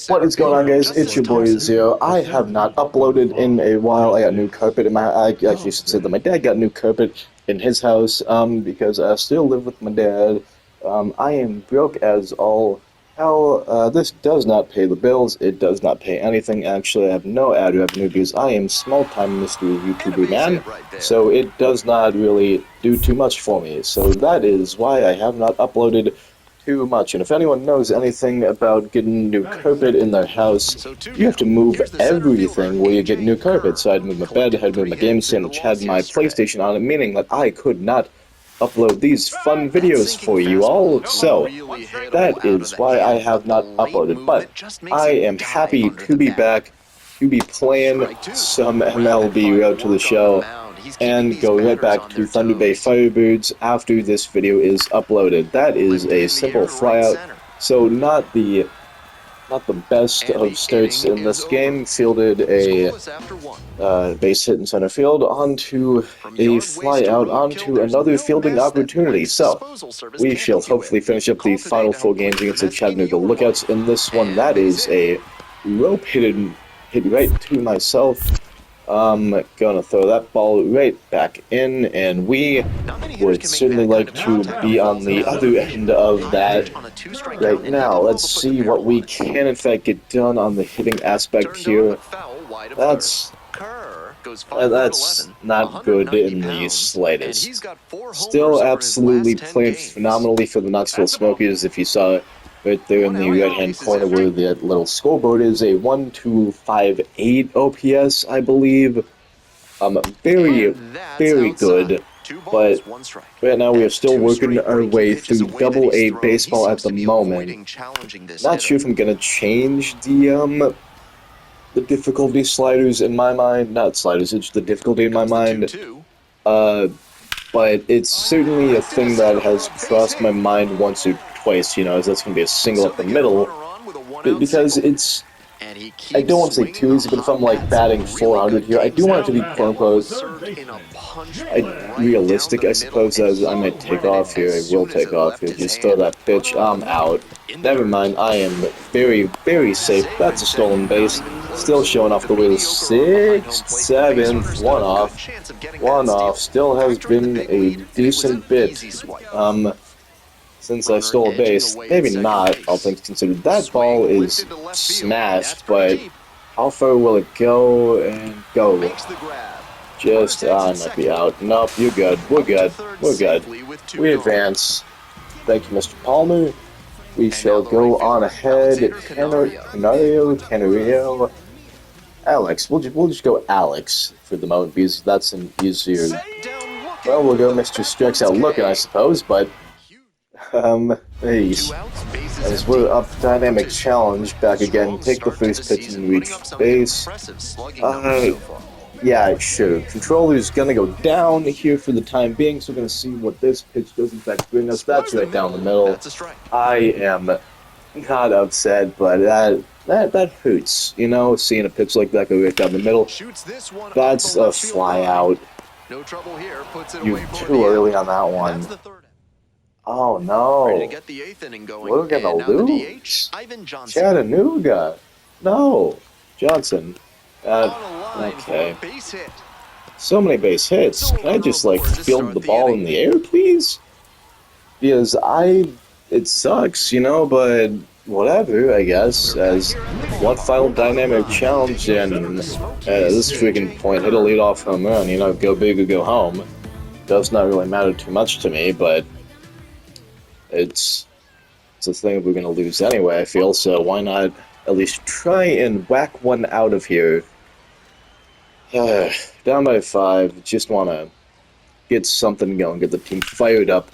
What is going on, guys? It's your boy Zero. I have not uploaded in a while. I got new carpet in my. I actually said that my dad got new carpet in his house. Because I still live with my dad. I am broke as all hell. This does not pay the bills. It does not pay anything. Actually, I have no ad revenue because I am small-time Mr. YouTuber man. So it does not really do too much for me. So that is why I have not uploaded too much. And if anyone knows anything about getting new carpet in their house, you have to move everything where you get new carpet. So I had to move my bed, I had to move my game stand, which had my PlayStation on it, meaning that I could not upload these fun videos for you all. So that is why I have not uploaded. But I am happy to be back, to be playing some MLB Road to the Show, and go right back to Thunder Bay Firebirds after this video is uploaded. That is a simple flyout, so not the best of starts in this game. Fielded a base hit in center field onto a flyout onto another fielding opportunity. So we shall hopefully finish up the final 4 games against the Chattanooga Lookouts in this one. That is a rope hit right to myself. Gonna throw that ball right back in, and we would certainly like to be on the other end of that right now. Let's see what we can in fact get done on the hitting aspect here. That's not good in the slightest. Still absolutely playing phenomenally for the Knoxville Smokies. If you saw right there in the right-hand corner where the little scoreboard is, a 1258 OPS, I believe. Very, very good. But right now we are still working our way through Double-A baseball at the moment. Not sure if I'm gonna change the difficulty sliders in my mind. Not sliders, it's the difficulty in my mind. But it's certainly a thing that has crossed my mind once or twice, you know, as that's going to be a single up the middle, because it's, I don't want to say too easy, but if I'm like batting 400 here, I do want it to be quote-unquote realistic, I suppose, as I might take off here. I will take off here, just throw that pitch, I'm out. Never mind, I am very, very safe. That's a stolen base. Still showing off the wheel. 6th, 7th, one off. Still has been a decent bit since I stole a base. Maybe not, all things considered. That ball is smashed, but how far will it go? And go. Just, I might be out. Nope, you're good. We're good. We're good. We advance. Thank you, Mr. Palmer. We shall go on ahead. Canario. Alex. We'll just go Alex for the moment, because that's an easier. Well, we'll go Mr. Strikes Out looking, I suppose, but hey, as we're up dynamic challenge back again, take the first pitch and reach base. Yeah, sure. Controller's gonna go down here for the time being, so we're gonna see what this pitch does in fact bring us. That's right down the middle. I am not upset, but that hurts, you know, seeing a pitch like that go right down the middle. That's a fly out. You're too early on that one. Oh no, we're gonna lose. Chattanooga. No, Johnson. Okay. So many base hits. Can I just like field the ball in the air, please? Because it sucks, you know, but whatever, I guess. As one final dynamic challenge, and this freaking point, hit a leadoff home run, you know, go big or go home. Does not really matter too much to me, but it's a thing we're gonna lose anyway, I feel, so why not at least try and whack one out of here. Down by 5, just wanna get something going, get the team fired up.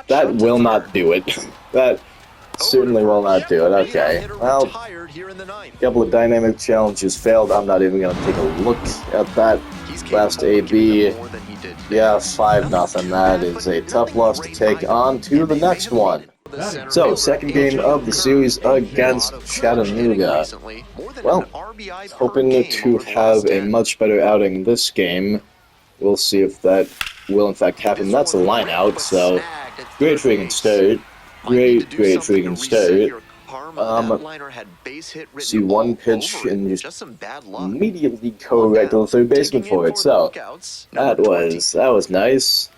That will not do it. That certainly will not do it. Okay, well, a couple of dynamic challenges failed. I'm not even gonna take a look at that last AB. Yeah, 5-0. That is a tough loss to take. On to the next one. So, second game of the series against Chattanooga. Well, hoping to have a much better outing this game. We'll see if that will in fact happen. That's a line out, so great freaking start. Great freaking start. See one pitch and just immediately go right to the third baseman for it. So that was nice.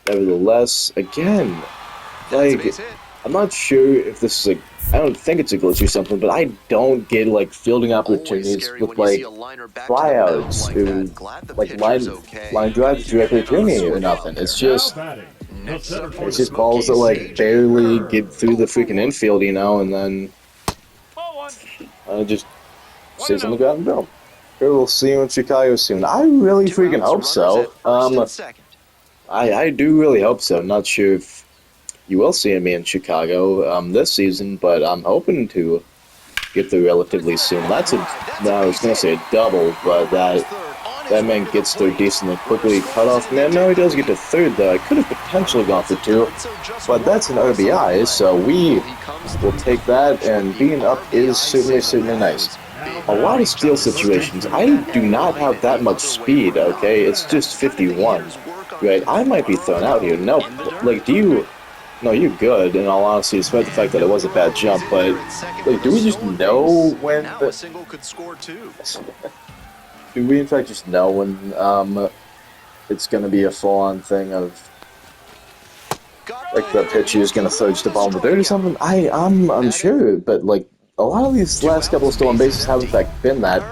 Nevertheless, again, like, I'm not sure if this is I don't think it's a glitch or something, but I don't get, like, fielding opportunities with, like, flyouts who, like, line drives directly to me or nothing. It's just balls that, like, barely get through the freaking infield, you know, and then just stays on the ground and go. Sure, we'll see you in Chicago soon. I really freaking hope so. I do really hope so. Not sure if you will see me in Chicago this season, but I'm hoping to get there relatively soon. I was gonna say a double, but that man gets there decently quickly. Cut off man. No, he does get to third though. I could have potentially gone for 2, but that's an RBI, so we will take that. And being up is certainly nice. A lot of steal situations. I do not have that much speed. Okay, it's just 51. Right, I might be thrown out here. No, like, no, you're good, in all honesty, despite the fact that it was a bad jump, but, like, do we just know when do we in fact just know when, it's gonna be a full-on thing of, like, the pitcher is gonna throw just the ball in the dirt or something? I'm unsure, but, like, a lot of these last couple of stolen bases have in fact been that.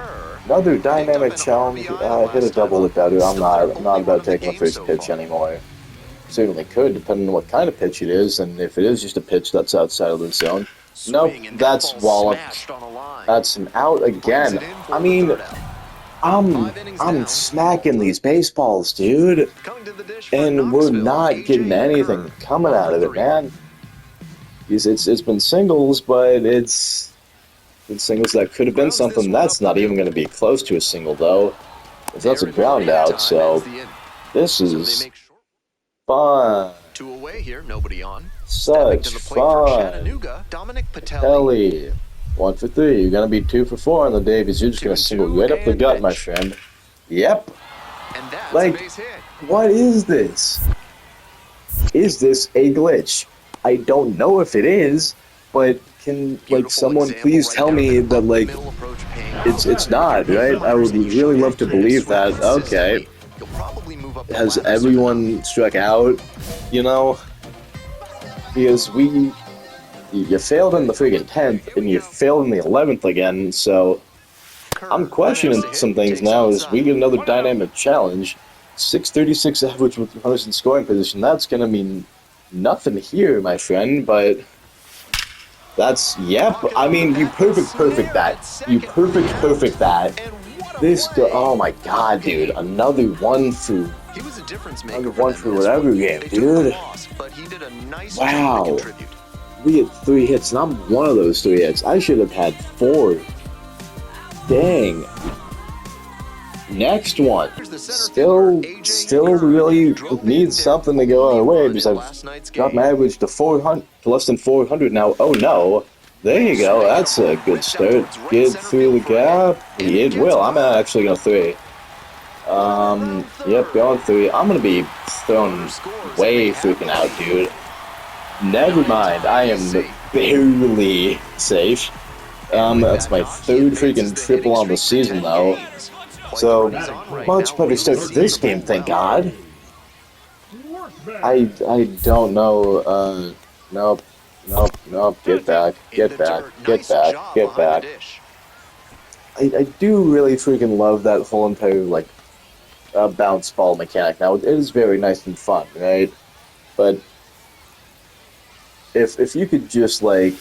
Another dynamic challenge, hit a double at better. I'm not about taking the first pitch anymore. Certainly could, depending on what kind of pitch it is, and if it is just a pitch that's outside of the zone. Nope, that's wallop. That's an out again. I mean, I'm smacking these baseballs, dude, and we're not getting anything coming out of it, man. It's been singles, but it's been singles that could have been something. That's not even going to be close to a single, though. That's a ground out, so this is fun. 2 away here, nobody on. Such fun. Kelly, 1 for 3. You're gonna be 2 for 4 on the day because you're just gonna single right up the gut, my friend. Yep. Like, what is this? Is this a glitch? I don't know if it is, but can, like, someone please tell me that, like, it's not, right? I would really love to believe that. Okay. Has everyone struck out, you know? Because you failed in the friggin' 10th, and you failed in the 11th again, so I'm questioning some things now as we get another dynamic challenge. 636 average with runners in scoring position. That's gonna mean nothing here, my friend, but that's, yep, I mean, you perfect that. You perfect that. Oh my god, dude, another 1 for whatever game, dude. Wow. We had 3 hits, and I'm one of those 3 hits. I should have had 4. Dang. Next one. Still really needs something to go our way because I've got my average to 400, to less than 400 now. Oh no. There you go. That's a good start. Get through the gap. It will. I'm actually going 3. Yep, going 3. I'm going to be thrown way freaking out, dude. Never mind. I am barely safe. That's my 3rd freaking triple on the season, though. So, much better start to this game, thank God. I don't know, nope. Get back. I do really freaking love that whole entire, like, bounce ball mechanic. Now, it is very nice and fun, right? But if you could just, like,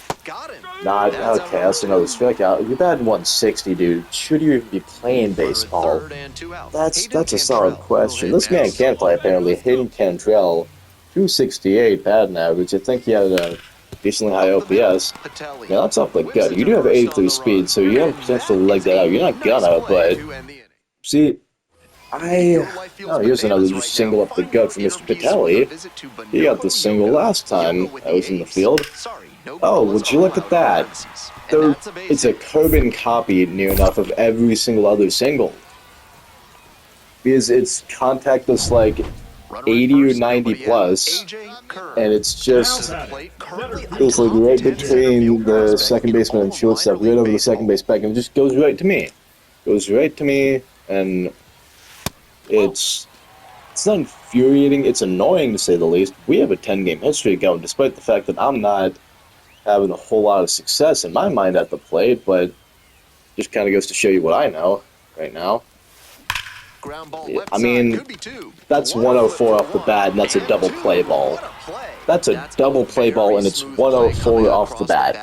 not, okay, that's another strikeout. You're batting 160, dude. Should you even be playing baseball? That's a solid question. This man can play, apparently. Hayden Cantrell, 268 batting average. I think he had a decently high OPS. Yeah, that's awfully good. You do have 83 speed, so you have potential to leg that out. You're not gonna, but see, here's another just single up the gut from Mr. Patelli. He got the single last time I was in the field. Oh, would you look at that? It's a carbon copy near enough of every single other single. Because it's contactless, like, 80 or 90 plus, and it's just It's like right between the second baseman and shortstop, right over the second base back, and it just goes right to me. Goes right to me, and it's not infuriating. It's annoying to say the least. We have a 10-game history going, despite the fact that I'm not having a whole lot of success in my mind at the plate, but just kind of goes to show you what I know right now. I mean, that's 104 off the bat, and that's a double play ball. That's a double play ball, and it's 104 off the bat.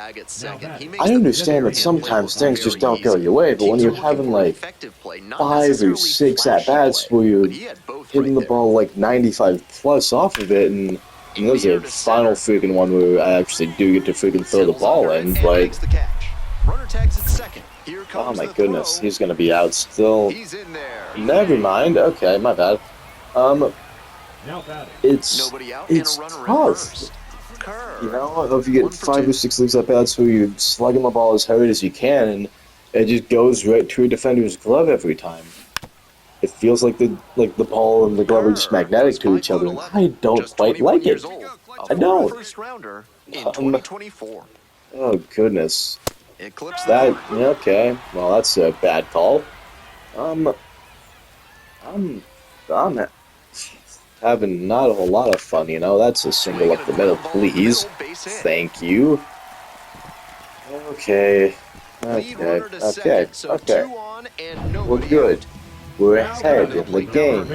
I understand that sometimes things just don't go your way, but when you're having like 5 or 6 at-bats where you're hitting the ball like 95 plus off of it, and there's a final freaking one where I actually do get to freaking throw the ball in, but oh my goodness, he's gonna be out still. Never mind. Okay, my bad. It's tough. You know, if you get 5 or 6 leagues at bats where you're slugging the ball as hard as you can, and it just goes right to a defender's glove every time. It feels like the ball and the glove are just magnetic to each other, and I don't quite like it. I don't. Oh goodness. That okay? Well, that's a bad call. I'm having not a whole lot of fun, you know. That's a single up the middle, please. Thank you. Okay. We're good. We're ahead in the game.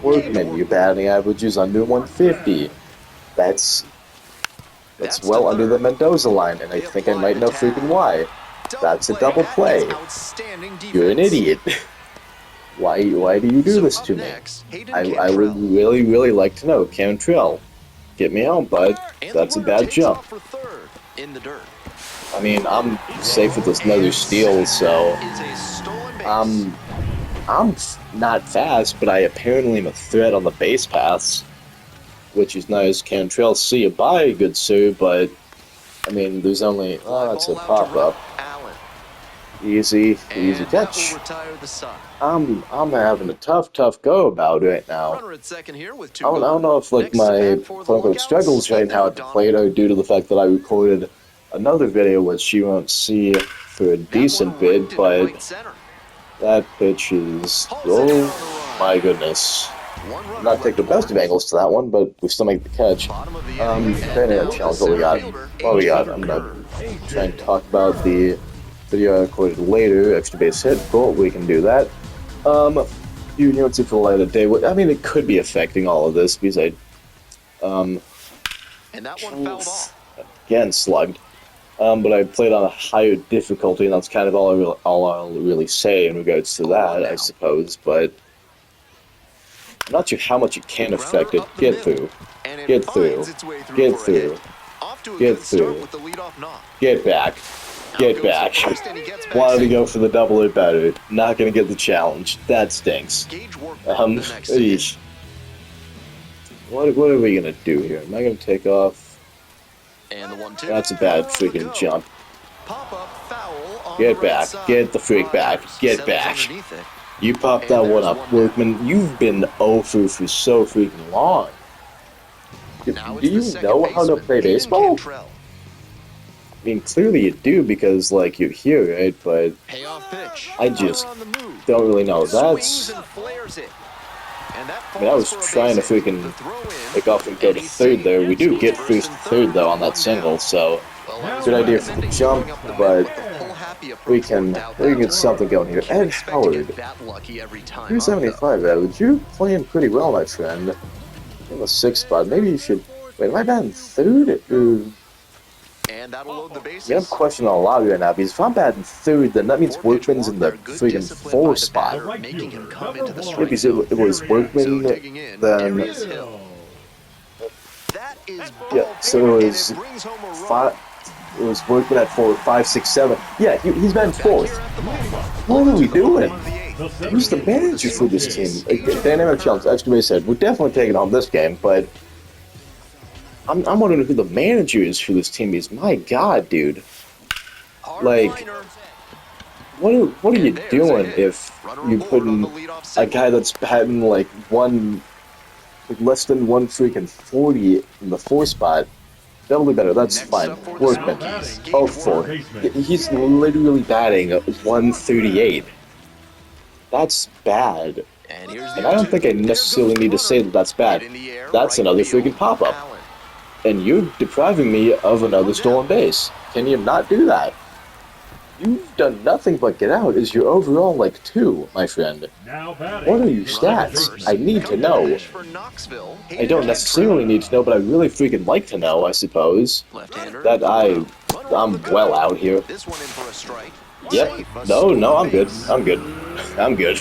Workman, your batting average is under 150. That's well under the Mendoza line, and I think I might know freaking why. That's a double play. You're an idiot. Why do you do this to me? I would really like to know. Cantrell, get me home, bud. That's a bad jump. I mean, I'm safe with this another steal, so I'm not fast, but I apparently am a threat on the base paths, which is nice. Cantrell, see you bye, good sir, but I mean, there's only that's a pop-up. Easy catch. I'm having a tough go about it right now. I don't know if like my quote-unquote struggles right now at the plate are due to the fact that I recorded another video which you won't see for a decent bit, but that pitch is, oh my goodness. Not take the best of angles to that one, but we still make the catch. Banner challenge, what we got? I'm gonna try and talk about the video I recorded later, extra base hit, cool, we can do that. You know, it's for the light of day. I mean, it could be affecting all of this, because and that one fouled off. Again, slugged. But I played on a higher difficulty, and that's kind of all I'll really say in regards to that, I suppose, but I'm not sure how much it can affect it. Get through. Get through. Get through. Get through. Get back. Get back. Wanted to go for the double or better. Not gonna get the challenge. That stinks. Eesh. What are we gonna do here? Am I gonna take off? That's a bad freaking jump. Get back. Get the freak back. Get back. You popped that one up, Workman. You've been over for so freaking long. Do you know how to play baseball? I mean, clearly you do because, like, you're here, right? But I just don't really know. I mean, I was trying to freaking take off and go to third there. We do get first to third, though, on that single, so good idea for the jump, but we can get something going here. Ed Howard, 275 average. You're playing pretty well, my friend. In the 6th spot. Maybe you should... Wait, am I batting third? Yeah, I'm questioning a lot right now, because if I'm batting third, then that means Workman's in the freaking 4th spot. Because it was Workman, then... Yeah, so it was 5... It was Workman at 4, 5, 6, 7. Yeah, he's batting 4th. What are we doing? Who's the manager for this team? Dynamic challenge, extra base hit. We're definitely taking on this game, but... I'm wondering who the manager is for this team, because my god, dude. Like, what are you doing if you put in a guy that's batting like with less than 140 in the 4 spot. Doubly better, that's Next fine. up for the Workman. Smokies, Gage Oh, Warren. 4. He's literally batting 138. That's bad. And here's And the I don't 0-2. think I There necessarily goes the need to say runner. that that's bad. Hit in the air, That's right another field, freaking pop-up. Allen. And you're depriving me of another stolen base. Can you not do that? You've done nothing but get out. Is your overall like 2, my friend? What are your stats? I need to know. For Knoxville. I don't necessarily need to know, but I really freaking like to know, I suppose. Left-hander. That I'm well out here. This one in for a strike. Yep. Safe, a No, stolen I'm good. base. I'm good. I'm good.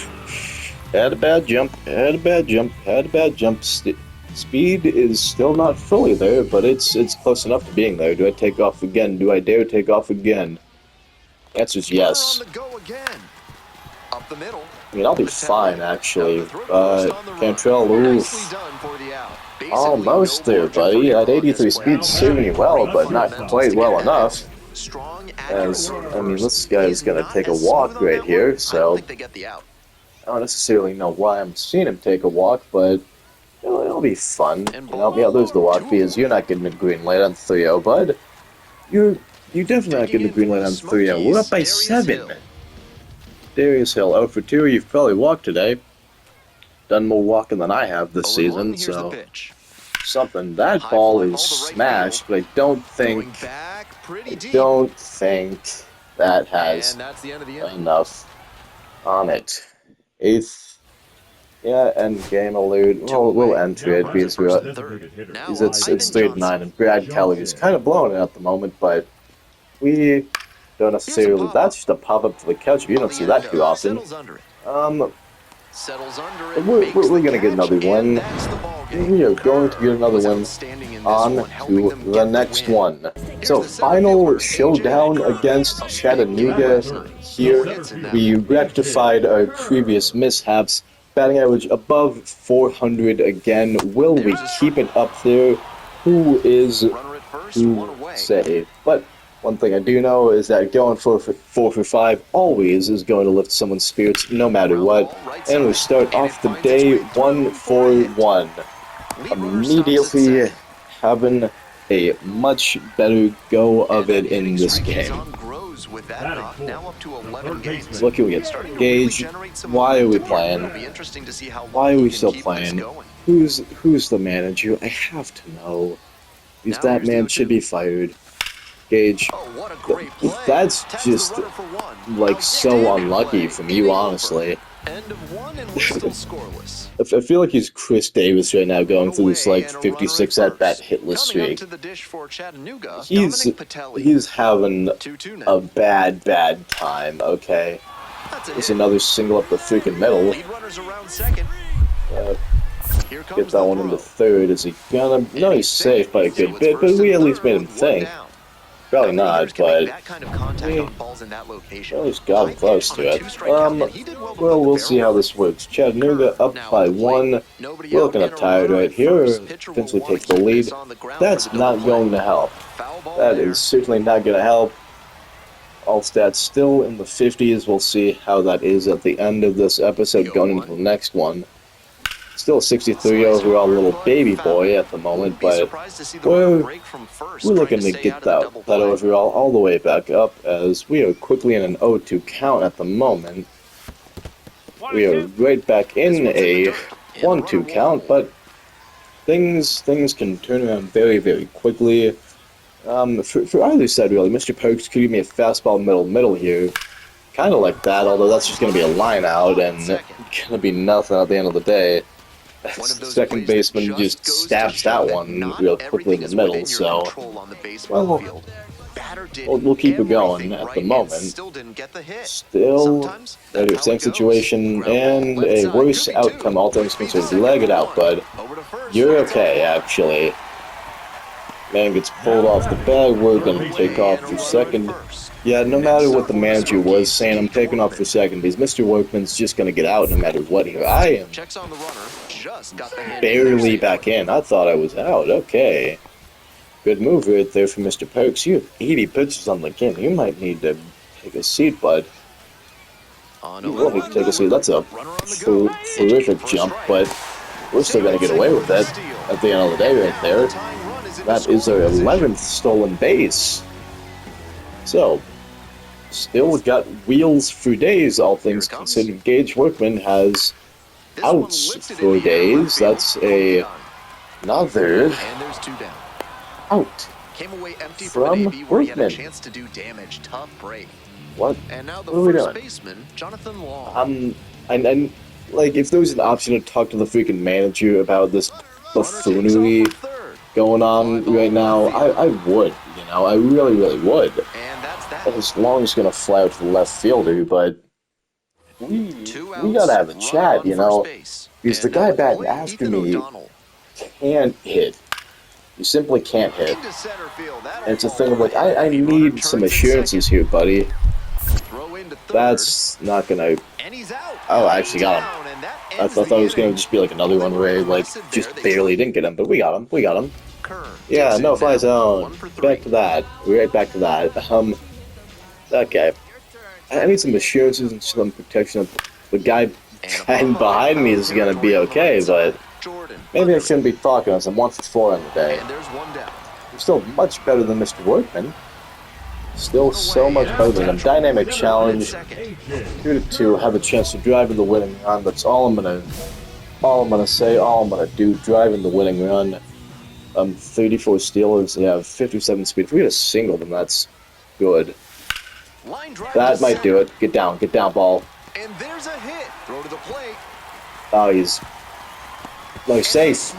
Had a bad jump. Had a bad jump. Had a bad jump. Speed is still not fully there, but it's close enough to being there. Do I take off again? Do I dare take off again? Answer's yes. Runner on the go again. Up the middle. I mean, I'll be fine, actually. Cantrell, oof. Nicely done for the out. Basically, Almost no there, margin for buddy. error At on 83 this play. speed, serving you well, but not quite well enough. Strong, As, accurate I mean, reverse. this guy's He's gonna not take a as walk smooth on right that here, one. I so don't think they get the out. I don't necessarily know why I'm seeing him take a walk, but it'll be fun. Yeah, there's the walk, because you're not getting a green light on 3-0, bud. You're definitely not getting a green light on 3-0. We're up by 7. Darius Hill, 0 for 2. You've probably walked today. Done more walking than I have this season, so something. That ball is smashed, but I don't think that has enough on it. 8th. Yeah, end game elude. We'll enter it because it's 3-9, and Brad Kelly is kind of blowing it at the moment, but we don't necessarily. That's just a pop up to the couch. You don't see that too often. We're gonna get another one. We are going to get another one on to the next one. So, final showdown against Chattanooga. Here, we rectified our previous mishaps. Batting average above 400 again. Will we keep it up there? Who is to say? But one thing I do know is that going 4 for 5 always is going to lift someone's spirits no matter what. And we start off the day 1 for 1. Immediately having a much better go of it in this game. Look who we get. Gage, why are we playing? Why are we still playing? Who's the manager? I have to know. Because that man should be fired. Gage, that's just like so unlucky from you, honestly. End of 1 and we're still scoreless. I feel like he's Chris Davis right now, going through this like 56 at-bat hitless streak. He's having a bad time. Okay, there's another single up the freaking middle. Get that one into third. Is he gonna? No, he's safe by a good bit, but we at least made him think. Probably not, but at least got him close to it. Well, we'll see how this works. Chattanooga up by 1. We're looking up tired right here. Potentially take the lead. That's not going to help. That is certainly not going to help. All stats still in the 50s. We'll see how that is at the end of this episode going into the next one. Still 63 overall little baby boy at the moment, but we're looking to get that overall all the way back up as we are quickly in an 0-2 count at the moment. We are right back in a 1-2 count, but things can turn around very quickly. For either side really, Mr. Pokes could give me a fastball middle here. Kind of like that, although that's just going to be a line out and going to be nothing at the end of the day. Second baseman just stabs that one real quickly in the middle, so well, we'll keep it going at the moment. Still, a same situation and a worse outcome, all things considered. Leg it out, bud. You're okay, actually. Man gets pulled off the bag. We're gonna take off for second. Yeah, no matter what the manager was saying, I'm taking off for second because Mr. Workman's just gonna get out no matter what here. I am barely back in. I thought I was out. Okay. Good move right there for Mr. Pokes. You have 80 pitches on the game. You might need to take a seat, bud. You will need to take a seat. That's a terrific jump, but we're still going to get away with it at the end of the day right there. That is our 11th stolen base. So, still got wheels for days, all things considered. Gage Workman has outs for days. That's another out from Workman. What? And now the What are we first doing? baseman, Jonathan Long. And like, if there was an option to talk to the freaking manager about this buffoonery going on right now, I would, you know, I really would. And that's that. As long as it's gonna fly out to the left fielder, but we gotta have a chat, you know, because the guy batting after me can't hit. You simply can't hit. And it's a thing of like, I need some assurances here, buddy. That's not gonna... Oh, I actually got him. I thought it was gonna just be like another one where I, like, just barely didn't get him, but we got him. We got him. Yeah, no fly zone. Back to that. We're right back to that. Okay. I need some assurances and some protection of the guy behind me is gonna be okay, but maybe I shouldn't be talking as I'm 1 for 4 on the day. I'm still much better than Mr. Workman. Still so much better than him. Dynamic challenge. 2-2. Have a chance to drive in the winning run. That's all I'm gonna say. All I'm gonna do. Drive in the winning run. 34 stealers. They have 57 speed. If we get a single, then that's good. That might do it. Get down, ball. And there's a hit. Throw to the plate. Oh, he's safe.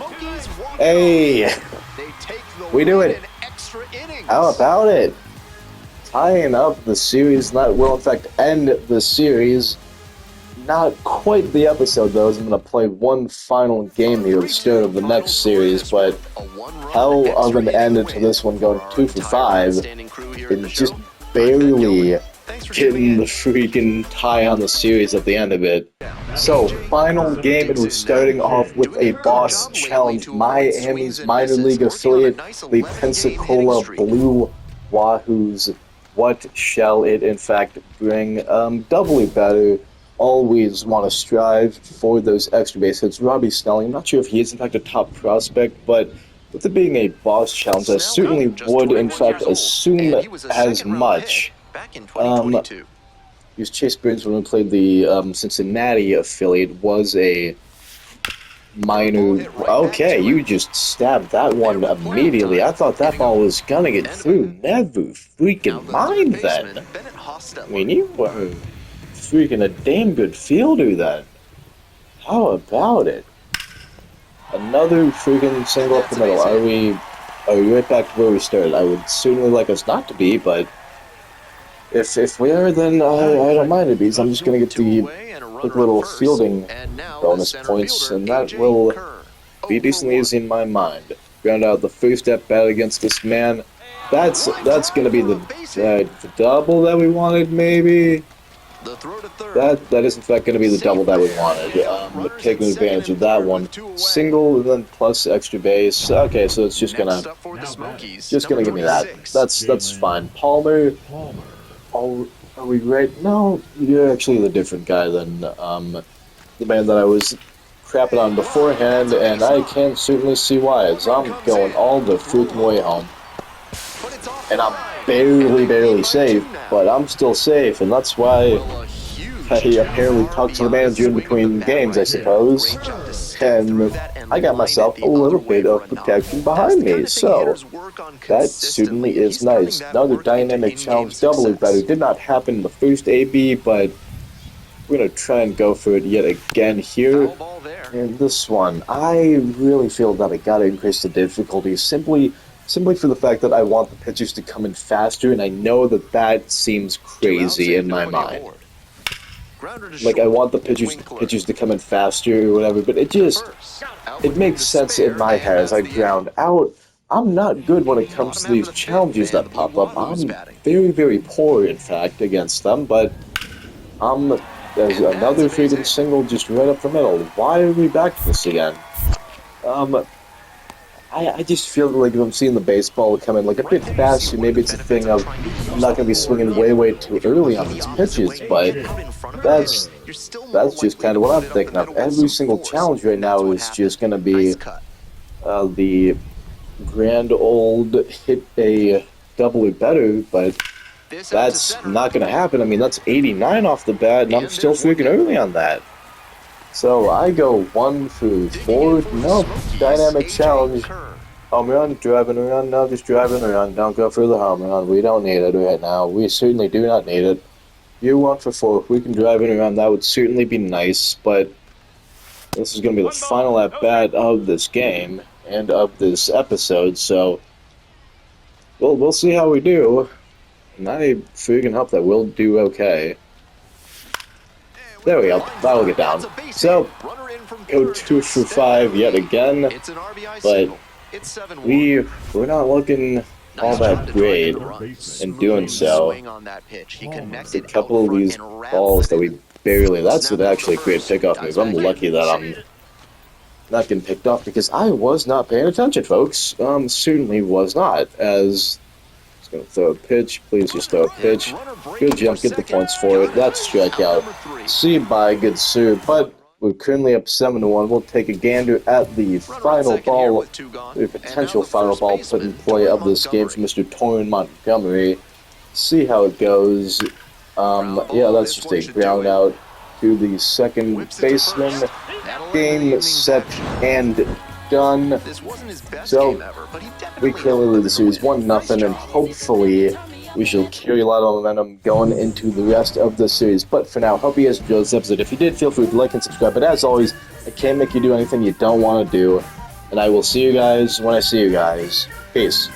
Hey, we do it. How about it? Tying up the series. That will in fact end the series. Not quite the episode though, as I'm gonna play one final game here at the start of the next series, but how of an end to this one, going 2 for 5 and just barely getting the freaking tie on the series at the end of it. So, final game, and we're starting off with a boss challenge. Miami's minor league affiliate, the Pensacola Blue Wahoos. What shall it in fact bring? Doubly better. Always want to strive for those extra base hits. Robbie Snelling, I'm not sure if he is in fact a top prospect, but with it being a boss challenge, I certainly would in fact assume as much. Because Chase Burns, when we played the Cincinnati affiliate, was a minor... Okay, you just stabbed that one immediately. I thought that ball was gonna get through. Never freaking mind then. I mean, you were freaking a damn good fielder then. How about it? Another freaking single up the middle. Are we right back to where we started? I would certainly like us not to be, but if we are, then I don't mind it, because I'm just gonna get the quick little fielding bonus points, and that will be decently easy in my mind. Ground out the first at bat against this man. That's gonna be the double that we wanted, maybe. That is in fact gonna be the double that we wanted. Taking advantage of that one. Single and then plus extra base. Okay, so it's just gonna give me that. That's fine. Palmer. Oh, are we right? No, you're actually the different guy than the man that I was crapping on beforehand, and I can certainly see why, as I'm going all the freaking way home. And I'm barely safe, but I'm still safe, and that's why I apparently talked to the manager in between games, I suppose. And I got myself a little bit of protection behind me, so that certainly is nice. Another dynamic challenge, doubly better. Did not happen in the first AB, but we're going to try and go for it yet again here. And this one, I really feel that I got to increase the difficulty simply for the fact that I want the pitchers to come in faster, and I know that seems crazy in my mind. Like, I want the pitchers to come in faster or whatever, but it makes sense in my head as I ground out. I'm not good when it comes to these challenges that pop up. I'm very poor, in fact, against them, but there's another freaking single just right up the middle. Why are we back to this again? I just feel like if I'm seeing the baseball come in like a bit faster, maybe it's a thing of I'm not going to be swinging way too early on these pitches, but that's that's just kind of what I'm thinking of. Every single challenge right now is just going to be the grand old hit a double or better, but that's not going to happen. I mean, that's 89 off the bat, and I'm still freaking early on that. So I go 1 for 4. Nope, dynamic challenge. Home run, driving around, no, just driving around. Don't go for the home run. We don't need it right now. We certainly do not need it. You 1 for 4. If we can drive it around, that would certainly be nice, but this is going to be the final at-bat of this game and of this episode, so we'll see how we do. And I freaking hope that we'll do okay. There we go. That'll get down. So, go 2 for 5 yet again, but we're not looking all that great in doing so. It's a couple of these balls that we barely... That's actually a great pickoff move. I'm lucky that I'm not getting picked off because I was not paying attention, folks. Certainly was not, as... Gonna throw a pitch. Please just throw a pitch. Good jump. Get the points for it. That's strikeout. See by good sir. But we're currently up 7-1. We'll take a gander at the final ball, the potential final ball put in play of this game for Mr. Torrin Montgomery. See how it goes. Yeah, that's just a ground out to the second baseman. Game, set, and done. So we clearly lead the series 1-0, and hopefully we shall carry a lot of momentum going into the rest of the series. But for now, hope you guys enjoyed this episode. If you did, feel free to like and subscribe. But as always, I can't make you do anything you don't want to do. And I will see you guys when I see you guys. Peace.